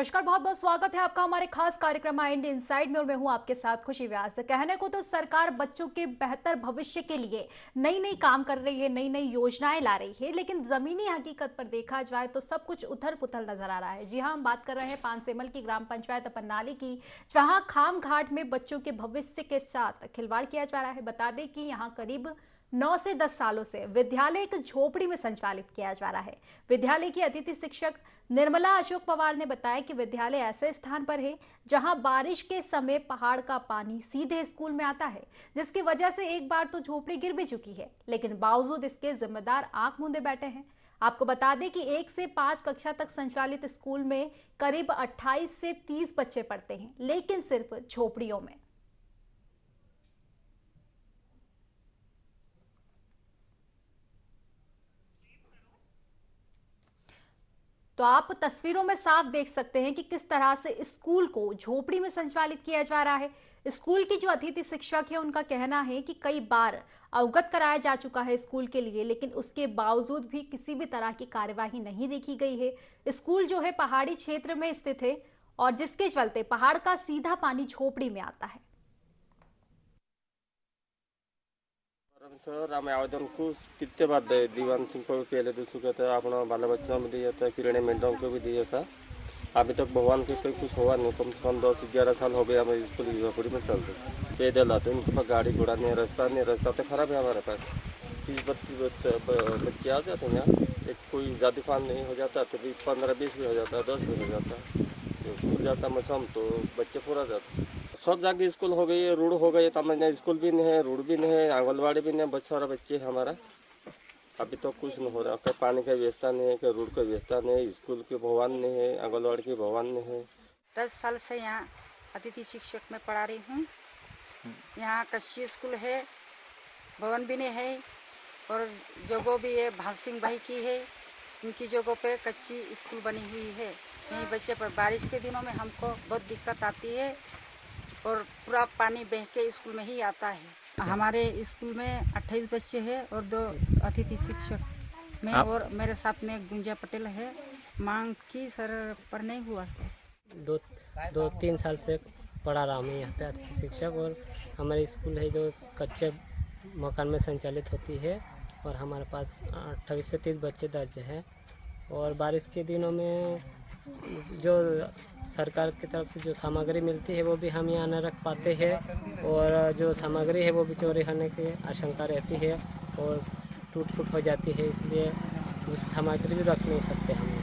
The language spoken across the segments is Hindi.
नमस्कार, बहुत बहुत स्वागत है आपका हमारे खास कार्यक्रम इंड इनसाइड में और मैं हूं आपके साथ खुशी व्यास। कहने को तो सरकार बच्चों के बेहतर भविष्य के लिए नई नई काम कर रही है, नई नई योजनाएं ला रही है, लेकिन जमीनी हकीकत पर देखा जाए तो सब कुछ उथल पुथल नजर आ रहा है। जी हां, हम बात कर रहे हैं पानसेमल की ग्राम पंचायत पन्नाली की, जहां खाम घाट में बच्चों के भविष्य के साथ खिलवाड़ किया जा रहा है। बता दें कि यहाँ करीब 9 से 10 सालों से विद्यालय एक झोपड़ी में संचालित किया जा रहा है। विद्यालय की अतिथि शिक्षक निर्मला अशोक पवार ने बताया कि विद्यालय ऐसे स्थान पर है जहां बारिश के समय पहाड़ का पानी सीधे स्कूल में आता है, जिसकी वजह से एक बार तो झोपड़ी गिर भी चुकी है, लेकिन बावजूद इसके जिम्मेदार आंख मूंदे बैठे हैं। आपको बता दें कि 1 से 5 कक्षा तक संचालित स्कूल में करीब 28 से 30 बच्चे पढ़ते हैं, लेकिन सिर्फ झोपड़ियों में। तो आप तस्वीरों में साफ देख सकते हैं कि किस तरह से स्कूल को झोपड़ी में संचालित किया जा रहा है। स्कूल की जो अतिथि शिक्षक है, उनका कहना है कि कई बार अवगत कराया जा चुका है स्कूल के लिए, लेकिन उसके बावजूद भी किसी भी तरह की कार्यवाही नहीं देखी गई है। स्कूल जो है पहाड़ी क्षेत्र में स्थित है और जिसके चलते पहाड़ का सीधा पानी झोपड़ी में आता है। सर, आम आवेदन को कितने बार दे दीवान सिंह को पहले दूसरों कहते हैं अपना बाल बच्चों में दिया था, किरण मेडम को भी दिया था। अभी तक भगवान के कोई कुछ हुआ नहीं। कम से कम 10-11 साल हो गया हमें स्कूल युवापुरी में चलते पैदल आते। उनके पास गाड़ी घोड़ा नहीं, रास्ता तो खराब है हमारे पास। 30-32 बच्चे आ जाते हैं यहाँ। एक कोई ज़्यादा फान नहीं हो जाता तो भी 15-20 भी हो जाता है, 10 भी हो जाता है। स्कूल जाता मौसम तो बच्चे पूरा जाते। सब जगह स्कूल हो गई है, रोड हो गई, तमाम स्कूल भी नहीं है, रोड भी नहीं है, आंगनबाड़ी भी नहीं है। बहुत सारा बच्चे हमारा अभी तो कुछ नहीं हो रहा। कहीं पानी का व्यवस्था नहीं है, कहीं रोड का व्यवस्था नहीं है, स्कूल के भवन नहीं है, आंगनबाड़ी के भवन नहीं है। 10 साल से यहाँ अतिथि शिक्षक में पढ़ा रही हूँ। यहाँ कच्ची स्कूल है, भवन भी नहीं है और जगह भी है भाव सिंह भाई की है। उनकी जगह पे कच्ची स्कूल बनी हुई है। यहीं बच्चे पर बारिश के दिनों में हमको बहुत दिक्कत आती है और पूरा पानी बह के स्कूल में ही आता है। हमारे स्कूल में 28 बच्चे हैं और 2 अतिथि शिक्षक में और मेरे साथ में गुंजा पटेल है। मांग की सर पर नहीं हुआ सर। 2-3 साल से पढ़ा रहा हूँ यहाँ पे अतिथि शिक्षक। और हमारी स्कूल है जो कच्चे मकान में संचालित होती है और हमारे पास 28 से 30 बच्चे दर्ज हैं। और बारिश के दिनों में जो सरकार की तरफ से जो सामग्री मिलती है वो भी हम यहाँ न रख पाते हैं और जो सामग्री है वो भी चोरी होने की आशंका रहती है और टूट फूट हो जाती है, इसलिए उस सामग्री भी रख नहीं सकते हम।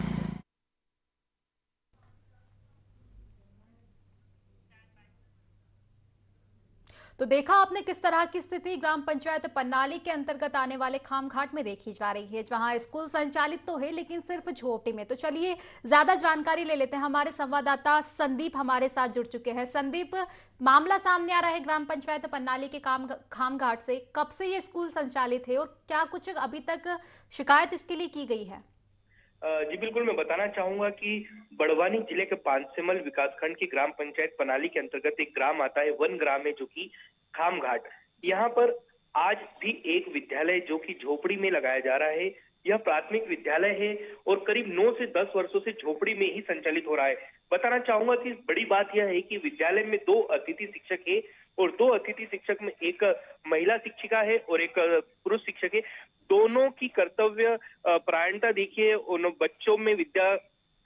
तो देखा आपने किस तरह की स्थिति ग्राम पंचायत पन्नाली के अंतर्गत आने वाले खामघाट में देखी जा रही है, जहां स्कूल संचालित तो है लेकिन सिर्फ झोपड़ी में। तो चलिए ज्यादा जानकारी ले लेते हैं। हमारे संवाददाता संदीप हमारे साथ जुड़ चुके हैं। संदीप, मामला सामने आ रहा है ग्राम पंचायत पन्नाली के खामघाट से। कब से ये स्कूल संचालित है और क्या कुछ अभी तक शिकायत इसके लिए की गई है? जी बिल्कुल, मैं बताना चाहूंगा कि बड़वानी जिले के पानसेमल विकासखंड की ग्राम पंचायत पनाली के अंतर्गत एक ग्राम आता है, वन ग्राम है, जो कि खामघाट। यहाँ पर आज भी एक विद्यालय जो कि झोपड़ी में लगाया जा रहा है। यह प्राथमिक विद्यालय है और करीब 9 से 10 वर्षों से झोपड़ी में ही संचालित हो रहा है। बताना चाहूंगा कि बड़ी बात यह है कि विद्यालय में 2 अतिथि शिक्षक है और 2 अतिथि शिक्षक में एक महिला शिक्षिका है और एक पुरुष शिक्षक है। दोनों की कर्तव्य परायणता देखिए, उन बच्चों में विद्या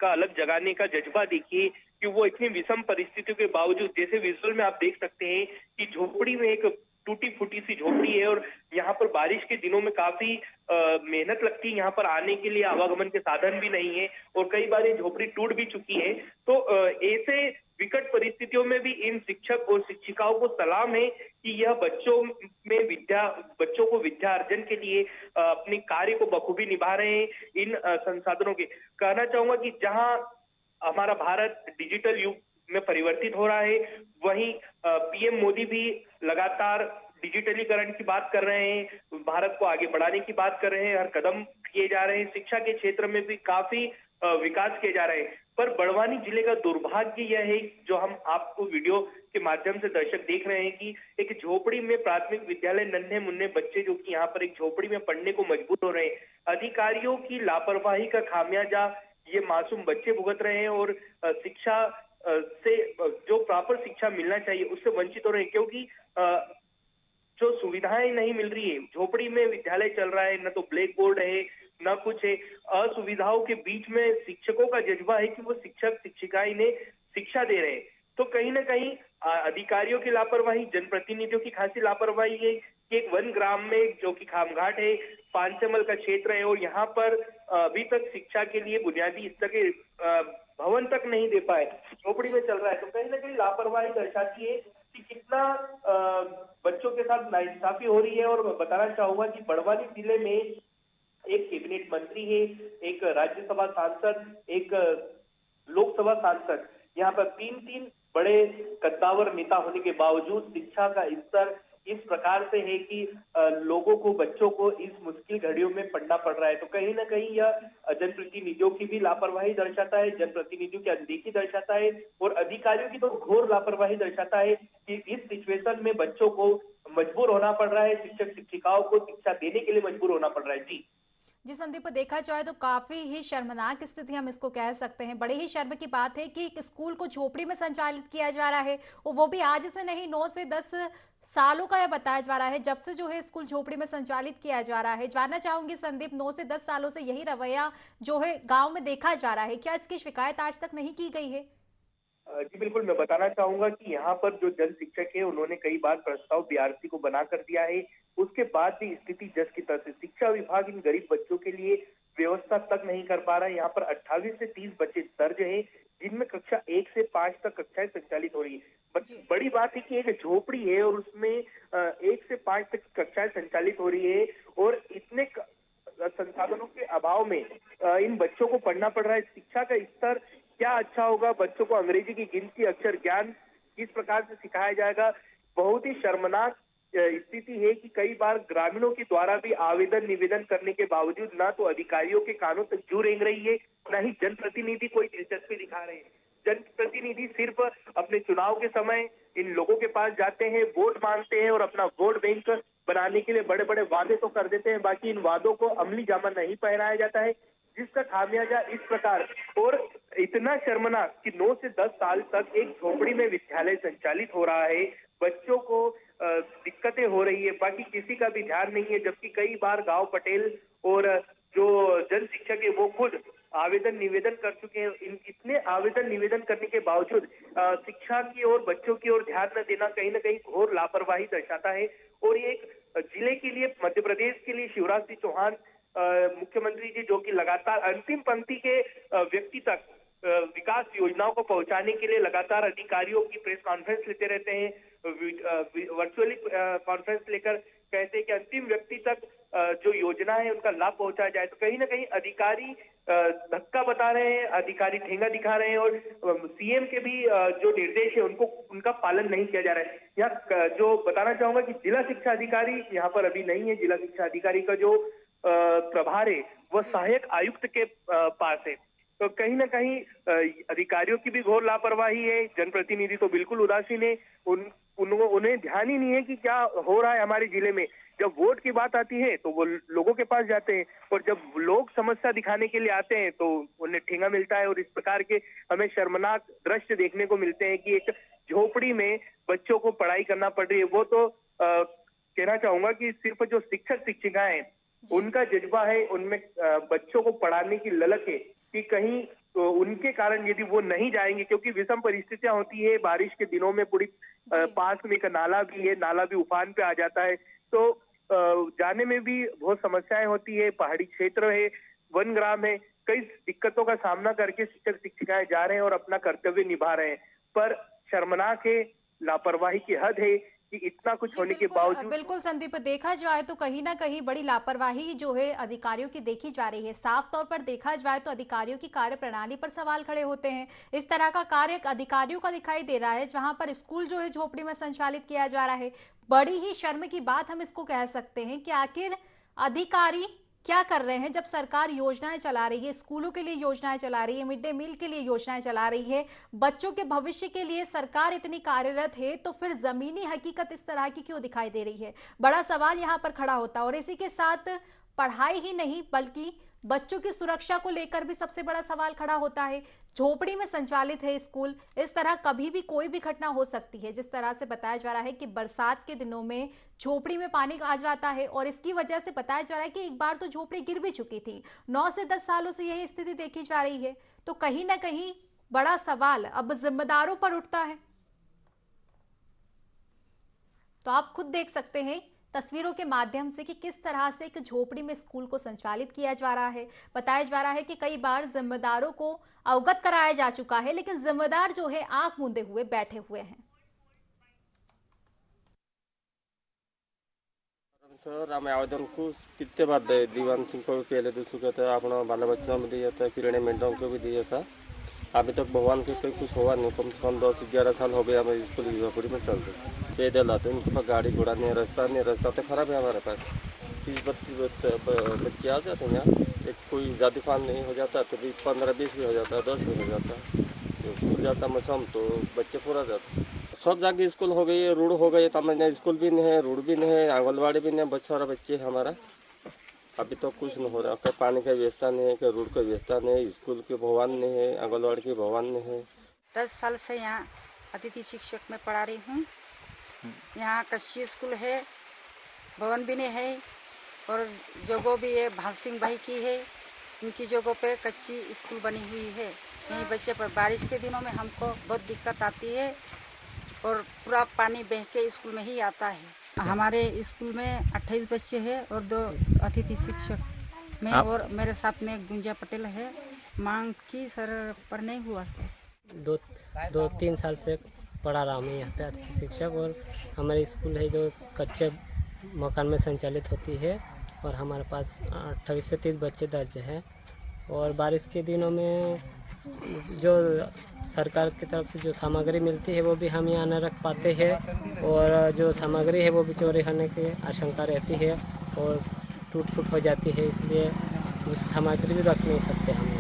का अलग जगाने का जज्बा देखिए कि वो इतनी विषम परिस्थितियों के बावजूद, जैसे विजुअल में आप देख सकते हैं कि झोपड़ी में एक टूटी फूटी सी झोपड़ी है और यहाँ पर बारिश के दिनों में काफी मेहनत लगती है। यहाँ पर आने के लिए आवागमन के साधन भी नहीं है और कई बार ये झोपड़ी टूट भी चुकी है। तो ऐसे विकट परिस्थितियों में भी इन शिक्षक और शिक्षिकाओं को सलाम है कि यह बच्चों को विद्या अर्जन के लिए अपने कार्य को बखूबी निभा रहे हैं। इन संसाधनों के कहना चाहूंगा कि जहां हमारा भारत डिजिटल युग में परिवर्तित हो रहा है, वहीं पीएम मोदी भी लगातार डिजिटलीकरण की बात कर रहे हैं, भारत को आगे बढ़ाने की बात कर रहे हैं, हर कदम किए जा रहे हैं। शिक्षा के क्षेत्र में भी काफी विकास किए जा रहे हैं। पर बड़वानी जिले का दुर्भाग्य यह है, जो हम आपको वीडियो के माध्यम से दर्शक देख रहे हैं, कि एक झोपड़ी में प्राथमिक विद्यालय, नन्हे मुन्ने बच्चे जो कि यहाँ पर एक झोपड़ी में पढ़ने को मजबूर हो रहे हैं। अधिकारियों की लापरवाही का खामियाजा ये मासूम बच्चे भुगत रहे हैं और शिक्षा से जो प्रॉपर शिक्षा मिलना चाहिए उससे वंचित हो रहे हैं, क्योंकि जो सुविधाएं नहीं मिल रही है। झोपड़ी में विद्यालय चल रहा है, न तो ब्लैक बोर्ड है न कुछ है। असुविधाओं के बीच में शिक्षकों का जज्बा है कि वो शिक्षक शिक्षिकाएं ने शिक्षा दे रहे हैं, तो कहीं ना कहीं अधिकारियों की लापरवाही, जनप्रतिनिधियों की खासी लापरवाही है कि एक वन ग्राम में जो कि खामघाट है, पानसेमल का क्षेत्र है, और यहाँ पर अभी तक शिक्षा के लिए बुनियादी स्तर के भवन तक नहीं दे पाए, झोपड़ी में चल रहा है। तो कहीं ना कहीं लापरवाही दर्शाती है कि कितना बच्चों के साथ नाइंसाफी हो रही है। और बताना चाहूंगा कि बड़वानी जिले में एक कैबिनेट मंत्री है, एक राज्यसभा सांसद, एक लोकसभा सांसद, यहाँ पर तीन बड़े कद्दावर नेता होने के बावजूद शिक्षा का स्तर इस प्रकार से है कि लोगों को, बच्चों को इस मुश्किल घड़ियों में पढ़ना पड़ रहा है। तो कहीं ना कहीं यह जनप्रतिनिधियों की भी लापरवाही दर्शाता है, जनप्रतिनिधियों की अनदेखी दर्शाता है, और अधिकारियों की तो घोर लापरवाही दर्शाता है कि इस सिचुएशन में बच्चों को मजबूर होना पड़ रहा है, शिक्षक शिक्षिकाओं को शिक्षा देने के लिए मजबूर होना पड़ रहा है। जी संदीप, देखा जाए तो काफी ही शर्मनाक स्थिति हम इसको कह सकते हैं। बड़े ही शर्म की बात है कि एक स्कूल को झोपड़ी में संचालित किया जा रहा है, और वो भी आज से नहीं 9 से 10 सालों का यह बताया जा रहा है जब से जो है स्कूल झोपड़ी में संचालित किया जा रहा है। जानना चाहूंगी संदीप, 9 से 10 सालों से यही रवैया जो है गांव में देखा जा रहा है, क्या इसकी शिकायत आज तक नहीं की गई है? जी बिल्कुल, मैं बताना चाहूंगा कि यहाँ पर जो जन शिक्षक है उन्होंने कई बार प्रस्ताव बीआरसी को बना कर दिया है, उसके बाद भी स्थिति जस की तस है। शिक्षा विभाग इन गरीब बच्चों के लिए व्यवस्था तक नहीं कर पा रहा है। यहाँ पर 28 से 30 बच्चे दर्ज हैं, जिनमें कक्षा 1 से 5 तक कक्षाएं संचालित हो रही है। बड़ी बात है कि एक झोपड़ी है और उसमें 1 से 5 तक कक्षाएं संचालित हो रही है, और इतने संसाधनों के अभाव में इन बच्चों को पढ़ना पड़ रहा है। शिक्षा का स्तर क्या अच्छा होगा? बच्चों को अंग्रेजी की गिनती, अक्षर ज्ञान किस प्रकार से सिखाया जाएगा? बहुत ही शर्मनाक स्थिति है कि कई बार ग्रामीणों के द्वारा भी आवेदन निवेदन करने के बावजूद ना तो अधिकारियों के कानों तक जू रेंग रही है, न ही जनप्रतिनिधि कोई दिलचस्पी दिखा रहे हैं। जनप्रतिनिधि सिर्फ अपने चुनाव के समय इन लोगों के पास जाते हैं, वोट मांगते हैं और अपना वोट बैंक बनाने के लिए बड़े बड़े वादे तो कर देते हैं, बाकी इन वादों को अमली जामा नहीं पहनाया जाता है, जिसका खामियाजा इस प्रकार। और इतना शर्मनाक कि 9 से 10 साल तक एक झोपड़ी में विद्यालय संचालित हो रहा है, बच्चों को दिक्कतें हो रही है, बाकी किसी का भी ध्यान नहीं है। जबकि कई बार गांव पटेल और जो जन शिक्षक है वो खुद आवेदन निवेदन कर चुके हैं। इतने आवेदन निवेदन करने के बावजूद शिक्षा की ओर, बच्चों की ओर ध्यान न देना कहीं ना कहीं घोर लापरवाही दर्शाता है। और ये एक जिले के लिए, मध्य प्रदेश के लिए शिवराज सिंह चौहान मुख्यमंत्री जी, जो कि लगातार अंतिम पंक्ति के व्यक्ति तक विकास योजनाओं को पहुंचाने के लिए लगातार अधिकारियों की प्रेस कॉन्फ्रेंस लेते रहते हैं, वर्चुअली कॉन्फ्रेंस लेकर कहते हैं कि अंतिम व्यक्ति तक जो योजना है उनका लाभ पहुंचाया जाए। तो कहीं ना कहीं अधिकारी धक्का बता रहे हैं, अधिकारी ठेंगा दिखा रहे हैं, और सीएम के भी जो निर्देश है उनका पालन नहीं किया जा रहा है। यहाँ जो बताना चाहूंगा कि जिला शिक्षा अधिकारी यहाँ पर अभी नहीं है। जिला शिक्षा अधिकारी का जो प्रभार है वह सहायक आयुक्त के पास है। तो कहीं ना कहीं अधिकारियों की भी घोर लापरवाही है, जनप्रतिनिधि तो बिल्कुल उदासीन है। उन्हें ध्यान ही नहीं है कि क्या हो रहा है हमारे जिले में। जब वोट की बात आती है तो वो लोगों के पास जाते हैं, और जब लोग समस्या दिखाने के लिए आते हैं तो उन्हें ठेंगा मिलता है। और इस प्रकार के हमें शर्मनाक दृश्य देखने को मिलते हैं कि एक झोपड़ी में बच्चों को पढ़ाई करना पड़ रही है। वो तो कहना चाहूंगा कि सिर्फ जो शिक्षक शिक्षिकाएं उनका जज्बा है, उनमें बच्चों को पढ़ाने की ललक है कि कहीं तो उनके कारण यदि वो नहीं जाएंगे, क्योंकि विषम परिस्थितियां होती है, बारिश के दिनों में पूरी पास में एक नाला भी है, नाला भी उफान पे आ जाता है, तो जाने में भी बहुत समस्याएं होती है। पहाड़ी क्षेत्र है, वन ग्राम है, कई दिक्कतों का सामना करके शिक्षक शिक्षिकाएं जा रहे हैं और अपना कर्तव्य निभा रहे हैं। पर शर्मनाक है, लापरवाही की हद है कि इतना कुछ होने के बावजूद। बिल्कुल संदीप, देखा जाए तो कहीं ना कहीं बड़ी लापरवाही जो है अधिकारियों की देखी जा रही है। साफ तौर पर देखा जाए तो अधिकारियों की कार्य प्रणाली पर सवाल खड़े होते हैं। इस तरह का कार्य अधिकारियों का दिखाई दे रहा है जहां पर स्कूल जो है झोपड़ी में संचालित किया जा रहा है। बड़ी ही शर्म की बात हम इसको कह सकते हैं कि आखिर अधिकारी क्या कर रहे हैं जब सरकार योजनाएं चला रही है, स्कूलों के लिए योजनाएं चला रही है, मिड डे मील के लिए योजनाएं चला रही है, बच्चों के भविष्य के लिए सरकार इतनी कार्यरत है, तो फिर जमीनी हकीकत इस तरह की क्यों दिखाई दे रही है? बड़ा सवाल यहाँ पर खड़ा होता है। और इसी के साथ पढ़ाई ही नहीं बल्कि बच्चों की सुरक्षा को लेकर भी सबसे बड़ा सवाल खड़ा होता है। झोपड़ी में संचालित है स्कूल, इस तरह कभी भी कोई भी घटना हो सकती है। जिस तरह से बताया जा रहा है कि बरसात के दिनों में झोपड़ी में पानी आ जाता है और इसकी वजह से बताया जा रहा है कि एक बार तो झोपड़ी गिर भी चुकी थी। 9 से 10 सालों से यही स्थिति देखी जा रही है। तो कहीं ना कहीं बड़ा सवाल अब जिम्मेदारों पर उठता है। तो आप खुद देख सकते हैं तस्वीरों के माध्यम से कि किस तरह से एक झोपड़ी में स्कूल को संचालित किया जा रहा है। बताया जा रहा है कि कई बार जिम्मेदारों को अवगत कराया जा चुका है, लेकिन जिम्मेदार जो है आंख मूंदे हुए बैठे हुए हैं। सर आम आवेदन को कितने बार दे दीवान सिंह को भी पहले दूसरों के था, अपना बाल बच्चों में दिया था, किरण मैडम को भी दिया था। अभी तक भगवान के कोई कुछ हुआ नहीं। कम से कम 10-11 साल हो गए हमें स्कूल युवापुरी में चलते पैदल आते। उनके पास गाड़ी घोड़ा नहीं, रास्ता तो खराब है हमारे पास। 30-32 बच्चे आ जाते हैं यहाँ। एक कोई जाति फान नहीं हो जाता तो भी 15-20 भी हो जाता है, 10 भी हो जाता है। तो स्कूल जाता मौसम तो बच्चे पूरा जाते। सब जगह स्कूल हो गई, रोड हो गई, तब स्कूल भी नहीं है, रोड भी नहीं है, आंगनबाड़ी भी नहीं है। सारा बच्चे हमारा अभी तो कुछ नहीं हो रहा। कहीं पानी का व्यवस्था नहीं है, कहीं रोड का व्यवस्था नहीं है, स्कूल के भवन नहीं है, आंगनबाड़ी के भवन नहीं है। 10 साल से यहाँ अतिथि शिक्षक में पढ़ा रही हूँ। यहाँ कच्ची स्कूल है, भवन भी नहीं है और जगह भी है भाव सिंह भाई की है। इनकी जगह पे कच्ची स्कूल बनी हुई है। यहीं बच्चे पर बारिश के दिनों में हमको बहुत दिक्कत आती है और पूरा पानी बह के स्कूल में ही आता है। हमारे स्कूल में 28 बच्चे हैं और 2 अतिथि शिक्षक में और मेरे साथ में गुंजा पटेल है। मांग की सर पर नहीं हुआ सर। 2-3 साल से पढ़ा रहा हूँ यहाँ पे अतिथि शिक्षक। और हमारे स्कूल है जो कच्चे मकान में संचालित होती है और हमारे पास 28 से 30 बच्चे दर्ज हैं। और बारिश के दिनों में जो सरकार की तरफ से जो सामग्री मिलती है वो भी हम यहाँ न रख पाते हैं और जो सामग्री है वो भी चोरी होने की आशंका रहती है और टूट फूट हो जाती है, इसलिए उस सामग्री भी रख नहीं सकते हम।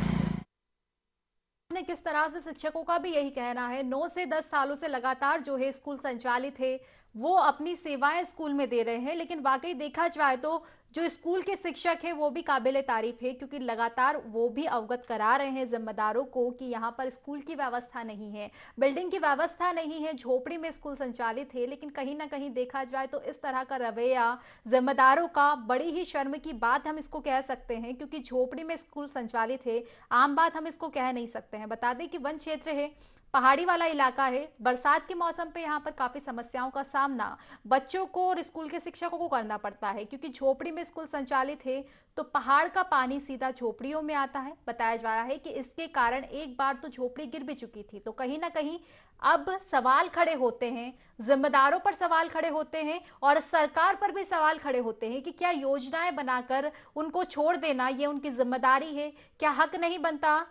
किस तरह से शिक्षकों का भी यही कहना है। 9 से 10 सालों से लगातार जो है स्कूल संचालित है, वो अपनी सेवाएं स्कूल में दे रहे हैं। लेकिन वाकई देखा जाए तो जो स्कूल के शिक्षक है वो भी काबिले तारीफ है, क्योंकि लगातार वो भी अवगत करा रहे हैं जिम्मेदारों को कि यहाँ पर स्कूल की व्यवस्था नहीं है, बिल्डिंग की व्यवस्था नहीं है, झोपड़ी में स्कूल संचालित है। लेकिन कहीं ना कहीं देखा जाए तो इस तरह का रवैया जिम्मेदारों का बड़ी ही शर्म की बात हम इसको कह सकते हैं, क्योंकि झोपड़ी में स्कूल संचालित है, आम बात हम इसको कह नहीं सकते हैं। बता दें कि वन क्षेत्र है, पहाड़ी वाला इलाका है। बरसात के मौसम पे यहाँ पर काफी समस्याओं का सामना बच्चों को और स्कूल के शिक्षकों को करना पड़ता है, क्योंकि झोपड़ी में स्कूल संचालित है तो पहाड़ का पानी सीधा झोपड़ियों में आता है। बताया जा रहा है कि इसके कारण एक बार तो झोपड़ी गिर भी चुकी थी। तो कहीं ना कहीं अब सवाल खड़े होते हैं, जिम्मेदारों पर सवाल खड़े होते हैं और सरकार पर भी सवाल खड़े होते हैं कि क्या योजनाएं बनाकर उनको छोड़ देना ये उनकी जिम्मेदारी है? क्या हक नहीं बनता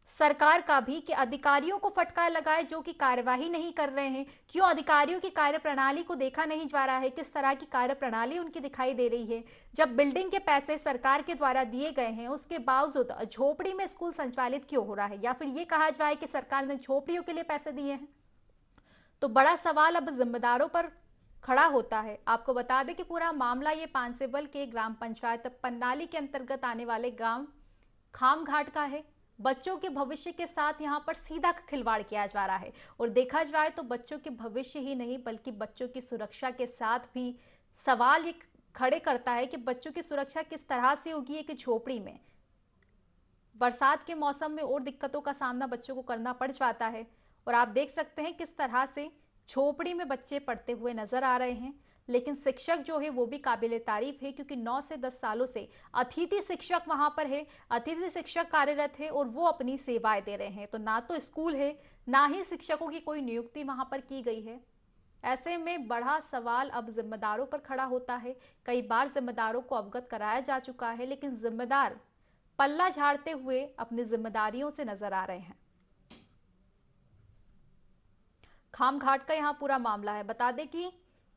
सरकार का भी कि अधिकारियों को फटकार लगाए जो कि कार्यवाही नहीं कर रहे हैं? क्यों अधिकारियों की कार्यप्रणाली को देखा नहीं जा रहा है? किस तरह की कार्यप्रणाली उनकी दिखाई दे रही है? जब बिल्डिंग के पैसे सरकार के द्वारा दिए गए हैं उसके बावजूद झोपड़ी में स्कूल संचालित क्यों हो रहा है? या फिर ये कहा जाए कि सरकार ने झोपड़ियों के लिए पैसे दिए हैं? तो बड़ा सवाल अब जिम्मेदारों पर खड़ा होता है। आपको बता दें कि पूरा मामला ये पानसेवल के ग्राम पंचायत पन्नाली के अंतर्गत आने वाले गांव खामघाट का है। बच्चों के भविष्य के साथ यहाँ पर सीधा खिलवाड़ किया जा रहा है और देखा जाए तो बच्चों के भविष्य ही नहीं बल्कि बच्चों की सुरक्षा के साथ भी सवाल ये खड़े करता है कि बच्चों की सुरक्षा किस तरह से होगी एक झोपड़ी में। बरसात के मौसम में और दिक्कतों का सामना बच्चों को करना पड़ जाता है और आप देख सकते हैं किस तरह से झोपड़ी में बच्चे पढ़ते हुए नजर आ रहे हैं। लेकिन शिक्षक जो है वो भी काबिले तारीफ है, क्योंकि 9 से 10 सालों से अतिथि शिक्षक वहां पर है, अतिथि शिक्षक कार्यरत है और वो अपनी सेवाएं दे रहे हैं। तो ना तो स्कूल है, ना ही शिक्षकों की कोई नियुक्ति वहां पर की गई है। ऐसे में बड़ा सवाल अब जिम्मेदारों पर खड़ा होता है। कई बार जिम्मेदारों को अवगत कराया जा चुका है, लेकिन जिम्मेदार पल्ला झाड़ते हुए अपनी जिम्मेदारियों से नजर आ रहे हैं। खामघाट का यहाँ पूरा मामला है। बता दें कि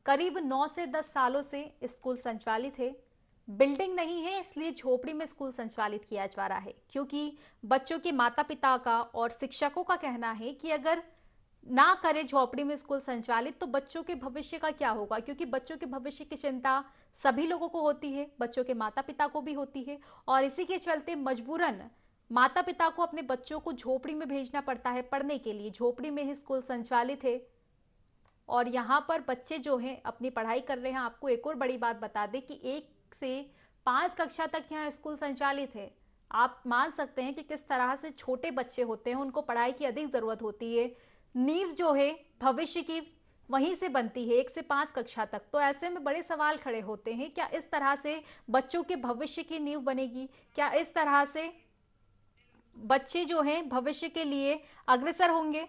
करीब 9 से 10 सालों से स्कूल संचालित है। बिल्डिंग नहीं है, इसलिए झोपड़ी में स्कूल संचालित किया जा रहा है, क्योंकि बच्चों के माता पिता का और शिक्षकों का कहना है कि अगर ना करे झोपड़ी में स्कूल संचालित, तो बच्चों के भविष्य का क्या होगा? क्योंकि बच्चों के भविष्य की चिंता सभी लोगों को होती है, बच्चों के माता पिता को भी होती है, और इसी के चलते मजबूरन माता पिता को अपने बच्चों को झोपड़ी में भेजना पड़ता है पढ़ने के लिए। झोपड़ी में ही स्कूल संचालित है और यहाँ पर बच्चे जो हैं अपनी पढ़ाई कर रहे हैं। आपको एक और बड़ी बात बता दें कि 1 से 5 कक्षा तक यहाँ स्कूल संचालित है। आप मान सकते हैं कि किस तरह से छोटे बच्चे होते हैं, उनको पढ़ाई की अधिक ज़रूरत होती है। नींव जो है भविष्य की वहीं से बनती है 1 से 5 कक्षा तक। तो ऐसे में बड़े सवाल खड़े होते हैं, क्या इस तरह से बच्चों के भविष्य की नींव बनेगी? क्या इस तरह से बच्चे जो हैं भविष्य के लिए अग्रसर होंगे?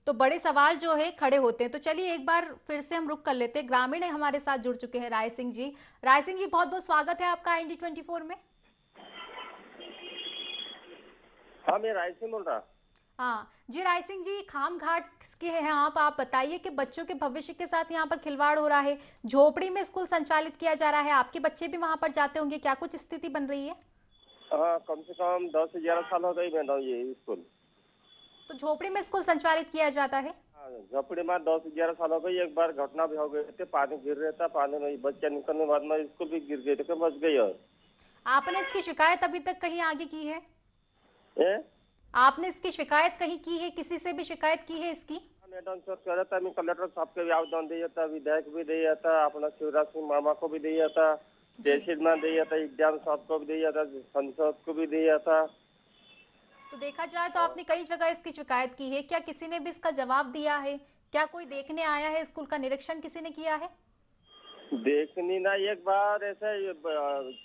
तो बड़े सवाल जो है खड़े होते हैं। तो चलिए एक बार फिर से हम रुक कर लेते हैं। ग्रामीण हमारे साथ जुड़ चुके हैं राय सिंह जी। राय सिंह जी, बहुत बहुत स्वागत है आपका IND24 में। हाँ, मैं राय सिंह बोल रहा। हाँ जी राय सिंह जी, खाम घाट के हैं आप बताइए कि बच्चों के भविष्य के साथ यहाँ पर खिलवाड़ हो रहा है, झोपड़ी में स्कूल संचालित किया जा रहा है, आपके बच्चे भी वहाँ पर जाते होंगे, क्या कुछ स्थिति बन रही है? हाँ, कम से कम 10 से 11 साल हो गई मैडम ये स्कूल। तो झोपड़ी में स्कूल संचालित किया जाता है? हाँ, झोपड़ी में 10 से 11 साल हो गई। एक बार घटना भी हो गई थी, पानी गिर रहा था, पानी में बच्चा निकलने बाद में स्कूल भी गिर गई तो बच गई। और आपने इसकी शिकायत अभी तक कहीं आगे की है? ए? आपने इसकी शिकायत कहीं की है? किसी से भी शिकायत की है इसकी? मैडम सर कह रहा था, मैं कलेक्टर साहब के भी आवेदन दिया था, विधायक भी दिया था, अपना शिवराज सिंह मामा को भी दिया था, तहसील में दिया था, एग्जाम साहब को भी दिया था, संसद को भी दिया था। तो देखा जाए तो आपने कई जगह इसकी शिकायत की है, क्या किसी ने भी इसका जवाब दिया है? क्या कोई देखने आया है? स्कूल का निरीक्षण किसी ने किया है? देखनी ना, एक बार ऐसा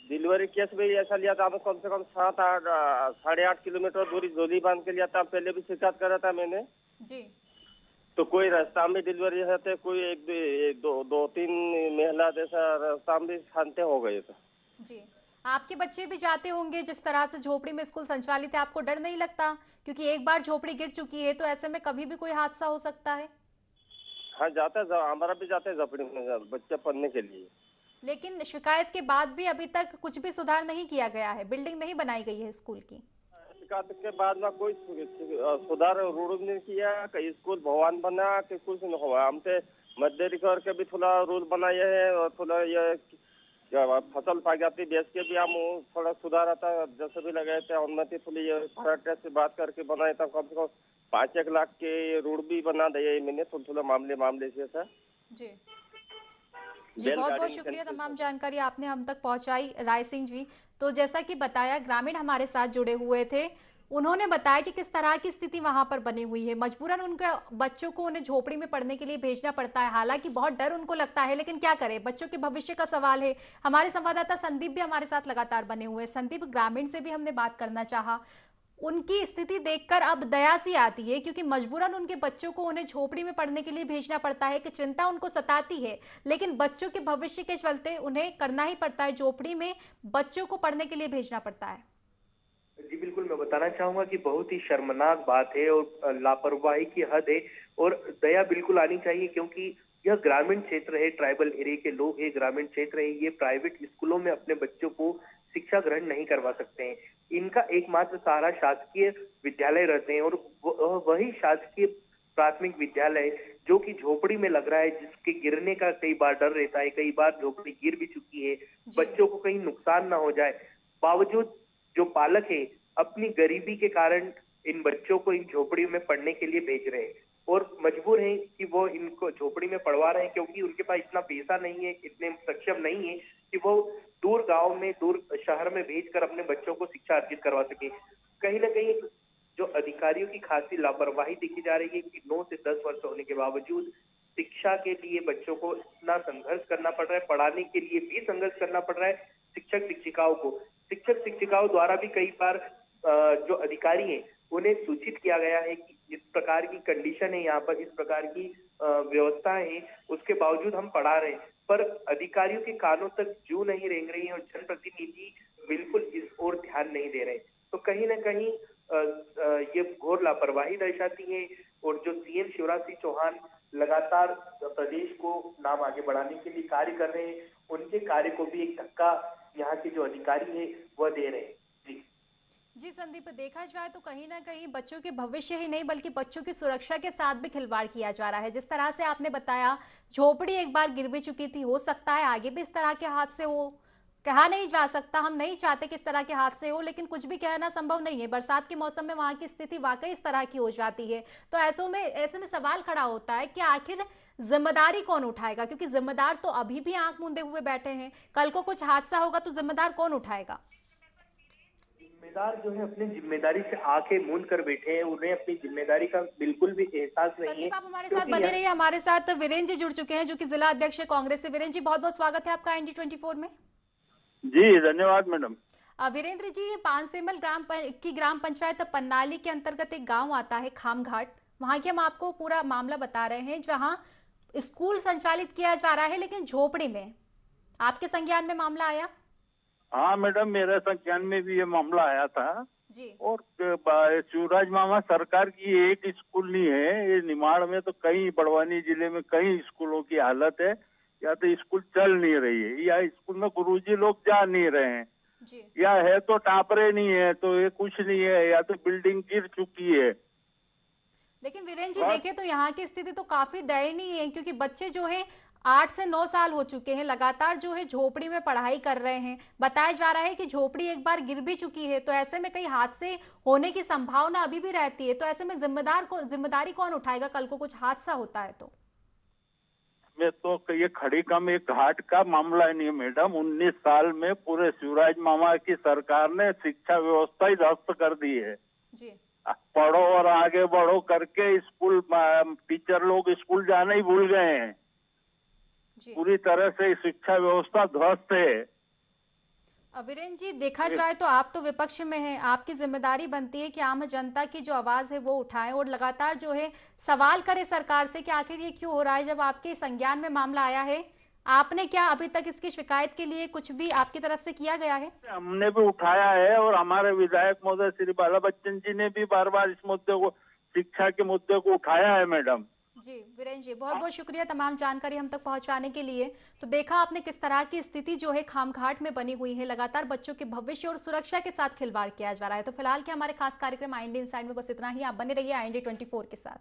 डिलीवरी केस भी ऐसा लिया था, कम से कम 7-8 किलोमीटर दूरी जोली बांध के लिया था। पहले भी शिकायत करा था मैंने जी। तो कोई रास्ता में डिलीवरी है, कोई एक दो तीन महिला जैसा रास्ता में शांति हो गए थे। जी, आपके बच्चे भी जाते होंगे जिस तरह से झोपड़ी में स्कूल संचालित है, आपको डर नहीं लगता? क्योंकि एक बार झोपड़ी गिर चुकी है तो ऐसे में कभी भी कोई हादसा हो सकता है। हाँ, जाता है, हमारा भी जाते हैं झोपड़ी में बच्चे पढ़ने के लिए। लेकिन शिकायत के बाद भी अभी तक कुछ भी सुधार नहीं किया गया है, बिल्डिंग नहीं बनाई गई है स्कूल की। शिकायत के बाद में कोई सुधार रूल नहीं किया, कहीं स्कूल भवन बना कि कुछ नहीं हुआ। हमसे मजदूरी करके भी थोड़ा रूल बनाए है और थोड़ा ये फसल पा जाती बेच के भी हम थोड़ा सुधार आता जैसे भी लगाए थे। उन्नति थोड़ी फराटे से बात करके बनाया था, कम से कम 5-1 लाख के रोड भी बना दिए मैंने, थोड़ा मामले से सर। जी जी, बहुत बहुत शुक्रिया तमाम जानकारी आपने हम तक पहुंचाई राय सिंह जी। तो जैसा कि बताया, ग्रामीण हमारे साथ जुड़े हुए थे, उन्होंने बताया कि किस तरह की स्थिति वहां पर बनी हुई है। मजबूरन उनके बच्चों को उन्हें झोपड़ी में पढ़ने के लिए भेजना पड़ता है। हालांकि बहुत डर उनको लगता है, लेकिन क्या करें, बच्चों के भविष्य का सवाल है। हमारे संवाददाता संदीप भी हमारे साथ लगातार बने हुए हैं। संदीप, ग्रामीण से भी हमने बात करना चाहा, उनकी स्थिति देखकर अब दया सी आती है, क्योंकि मजबूरन उनके बच्चों को उन्हें झोपड़ी में पढ़ने के लिए भेजना पड़ता है कि चिंता उनको सताती है, लेकिन बच्चों के भविष्य के चलते उन्हें करना ही पड़ता है, झोपड़ी में बच्चों को पढ़ने के लिए भेजना पड़ता है। जी बिल्कुल, मैं बताना चाहूंगा कि बहुत ही शर्मनाक बात है और लापरवाही की हद है और दया बिल्कुल आनी चाहिए, क्योंकि यह ग्रामीण क्षेत्र है, ट्राइबल एरिया के लोग हैं, ग्रामीण क्षेत्र है, ये प्राइवेट स्कूलों में अपने बच्चों को शिक्षा ग्रहण नहीं करवा सकते हैं। इनका एकमात्र सहारा शासकीय विद्यालय रहते हैं और वही शासकीय प्राथमिक विद्यालय जो कि झोपड़ी में लग रहा है, जिसके गिरने का कई बार डर रहता है, कई बार झोपड़ी गिर भी चुकी है, बच्चों को कहीं नुकसान ना हो जाए, बावजूद जो पालक है अपनी गरीबी के कारण इन बच्चों को इन झोपड़ी में पढ़ने के लिए भेज रहे हैं और मजबूर हैं कि वो इनको झोपड़ी में पढ़वा रहे हैं, क्योंकि उनके पास इतना पैसा नहीं है, इतने सक्षम नहीं है कि वो दूर गांव में, दूर शहर में भेजकर अपने बच्चों को शिक्षा अर्जित करवा सके। कहीं ना कहीं जो अधिकारियों की खासी लापरवाही देखी जा रही है कि 9 से 10 वर्ष होने के बावजूद शिक्षा के लिए बच्चों को इतना संघर्ष करना पड़ रहा है, पढ़ाने के लिए भी संघर्ष करना पड़ रहा है। शिक्षक शिक्षिकाओं द्वारा भी कई बार जो अधिकारी हैं उन्हें सूचित किया गया है कि इस प्रकार की कंडीशन है, यहाँ पर इस प्रकार की व्यवस्था है, उसके बावजूद हम पढ़ा रहे हैं, पर अधिकारियों के कानों तक जू नहीं रेंग रही है और जनप्रतिनिधि बिल्कुल इस ओर ध्यान नहीं दे रहे। तो कहीं ना कहीं ये घोर लापरवाही दर्शाती है और जो सीएम शिवराज सिंह चौहान लगातार प्रदेश को नाम आगे बढ़ाने के लिए कार्य कर रहे हैं, उनके कार्य को भी एक धक्का यहाँ के जो अधिकारी है वह दे रहे हैं। जी जी संदीप, देखा जाए तो कहीं ना कहीं बच्चों के भविष्य ही नहीं बल्कि बच्चों की सुरक्षा के साथ भी खिलवाड़ किया जा रहा है। जिस तरह से आपने बताया, झोपड़ी एक बार गिर भी चुकी थी, हो सकता है आगे भी इस तरह के हादसे हो, कहा नहीं जा सकता। हम नहीं चाहते कि इस तरह के हादसे हो, लेकिन कुछ भी कहना संभव नहीं है। बरसात के मौसम में वहां की स्थिति वाकई इस तरह की हो जाती है। तो ऐसे में सवाल खड़ा होता है कि आखिर जिम्मेदारी कौन उठाएगा, क्योंकि जिम्मेदार तो अभी भी आंख मूंदे हुए बैठे हैं। कल को कुछ हादसा होगा तो जिम्मेदार कौन उठाएगा? जिम्मेदार जो है अपनी जिम्मेदारी से आंखें मूंद कर बैठे हैं, उन्हें अपनी जिम्मेदारी का बिल्कुल भी एहसास नहीं है। संदीप, आप हमारे साथ बने रहिए। हमारे साथ वीरेंद्र जी जुड़ चुके हैं, जो कि जिला अध्यक्ष है कांग्रेस से। वीरेंद्र जी, बहुत बहुत स्वागत है आपका ND24 में। जी धन्यवाद मैडम। वीरेंद्र जी, ये पानसेमल ग्राम पंचायत पन्नाली के अंतर्गत एक गांव आता है खामघाट। वहां की हम आपको पूरा मामला बता रहे हैं, जहां स्कूल संचालित किया जा रहा है लेकिन झोपड़ी में। आपके संज्ञान में मामला आया? हाँ मैडम, मेरे संज्ञान में भी ये मामला आया था जी। और शिवराज मामा सरकार की एक स्कूल नहीं है, ये निमाड़ में तो कई, बड़वानी जिले में कई स्कूलों की हालत है। या तो स्कूल चल नहीं रही है, या स्कूल में गुरुजी लोग जा नहीं रहे हैं जी। या है तो टापरे नहीं है, तो ये कुछ नहीं है, या तो बिल्डिंग गिर चुकी है। लेकिन वीरेंद्र जी देखें तो यहाँ की स्थिति तो काफी दयनीय है, क्योंकि बच्चे जो है 8 से 9 साल हो चुके हैं, लगातार जो है झोपड़ी में पढ़ाई कर रहे हैं। बताया जा रहा है कि झोपड़ी एक बार गिर भी चुकी है, तो ऐसे में कई हादसे होने की संभावना अभी भी रहती है। तो ऐसे में जिम्मेदारी कौन उठाएगा कल को कुछ हादसा होता है तो? में तो ये खड़ी कम एक घाट का मामला नहीं है मैडम। 19 साल में पूरे शिवराज मामा की सरकार ने शिक्षा व्यवस्था ही ध्वस्त कर दी है। जी। पढ़ो और आगे बढ़ो करके स्कूल टीचर लोग स्कूल जाना ही भूल गए हैं। जी। पूरी तरह से शिक्षा व्यवस्था ध्वस्त है। वीरेंद्र जी, देखा जाए तो आप तो विपक्ष में हैं, आपकी जिम्मेदारी बनती है कि आम जनता की जो आवाज है वो उठाएं और लगातार जो है सवाल करें सरकार से कि आखिर ये क्यों हो रहा है। जब आपके संज्ञान में मामला आया है, आपने क्या अभी तक इसकी शिकायत के लिए कुछ भी आपकी तरफ से किया गया है? हमने भी उठाया है और हमारे विधायक महोदय श्री बाला बच्चन जी ने भी बार बार इस मुद्दे को, शिक्षा के मुद्दे को उठाया है मैडम। जी वीरेंद्र जी, बहुत बहुत शुक्रिया तमाम जानकारी हम तक पहुंचाने के लिए। तो देखा आपने किस तरह की स्थिति जो है खामघाट में बनी हुई है। लगातार बच्चों के भविष्य और सुरक्षा के साथ खिलवाड़ किया जा रहा है। तो फिलहाल के हमारे खास कार्यक्रम IND इनसाइड में बस इतना ही। आप बने रहिए IND24 के साथ।